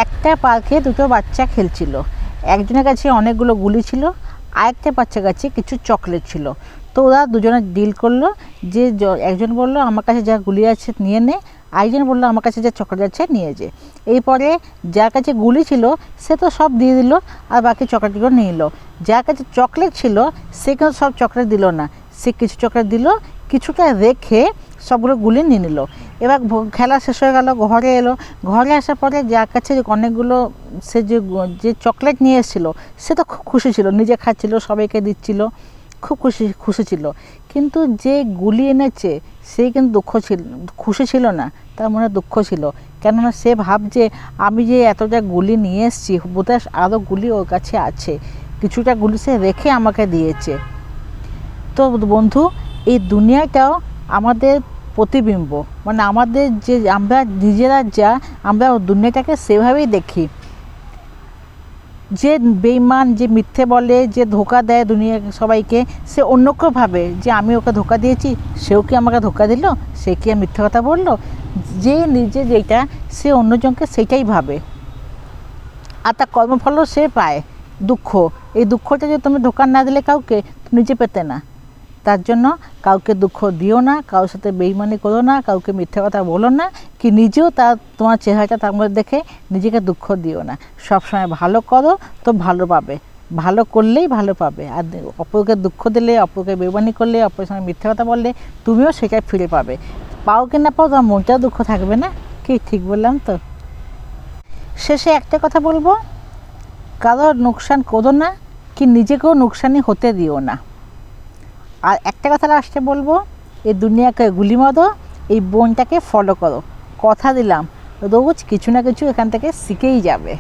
একটা পার্কে দুটো বাচ্চা খেলছিল। একজনের কাছে অনেকগুলো গুলি ছিল, আরেকটা বাচ্চার কাছে কিছু চকলেট ছিল। তো ওরা দুজনে ডিল করলো যে একজন বলল আমার কাছে যা গুলি আছে নিয়ে নে, আরেকজন বললো আমার কাছে যা চকলেট আছে নিয়ে যে। এরপরে যার কাছে গুলি ছিল সে তো সব দিয়ে দিল আর বাকি চকলেটগুলো নিয়ে নিল। যার কাছে চকলেট ছিল সে কিন্তু সব চকলেট দিল না, সে কিছু চকলেট দিল, কিছুটা রেখে সবগুলো গুলি নিয়ে নিল। এবার খেলা শেষ হয়ে গেল, ঘরে এলো। ঘরে আসার পরে যার কাছে অনেকগুলো সে যে চকলেট নিয়ে এসেছিলো সে তো খুব খুশি ছিল, নিজে খাচ্ছিল, সবাইকে দিচ্ছিল, খুব খুশি ছিল। কিন্তু যে গুলি এনেছে সে কিন্তু খুশি ছিল না, তার মনে দুঃখ ছিল। কেননা সে ভাবছে আমি যে এতটা গুলি নিয়ে এসেছি বোধহয় আরও গুলি ওর কাছে আছে, কিছুটা গুলি সে রেখে আমাকে দিয়েছে। তো বন্ধু, এই দুনিয়াটাও আমাদের প্রতিবিম্ব, মানে আমাদের যে আমরা নিজেরা যা আমরা দুনিয়াটাকে সেভাবেই দেখি। যে বেঈমান, যে মিথ্যে বলে, যে ধোকা দেয় দুনিয়া সবাইকে, সে অন্য কেউ ভাবে যে আমি ওকে ধোকা দিয়েছি, সেও কি আমাকে ধোকা দিল, সে কি মিথ্যে কথা বললো। যে নিজে যেটা সে অন্যজনকে সেটাই ভাবে, আর তার কর্মফলও সে পায় দুঃখ। এই দুঃখটা যদি তুমি ধোকা না দিলে কাউকে, নিজে পেতে না। তার জন্য কাউকে দুঃখ দিও না, কারোর সাথে বেইমানি করো না, কাউকে মিথ্যে কথা বলো না, কি নিজেও তোমার চেহারাটা তার মধ্যে দেখে নিজেকে দুঃখ দিও না। সবসময় ভালো করো তো ভালো পাবে, ভালো করলেই ভালো পাবে। আর অপরকে দুঃখ দিলে, অপরকে বেইমানি করলে, অপরের সঙ্গে মিথ্যে কথা বললে তুমিও সেটাই ফিরে পাবে। পাও কি না পাও, তোমার মনটাও দুঃখ থাকবে না। কি ঠিক বললাম তো? শেষে একটা কথা বলবো, কারোর লোকসান করো না, কি নিজেকেও লোকসানি হতে দিও না। আর একটা কথা লাস্টে বলবো, এই দুনিয়াকে গুলি মারো, এই বোনটাকে ফলো করো। কথা দিলাম রোজ কিছু না কিছু এখান থেকে শিখেই যাবে।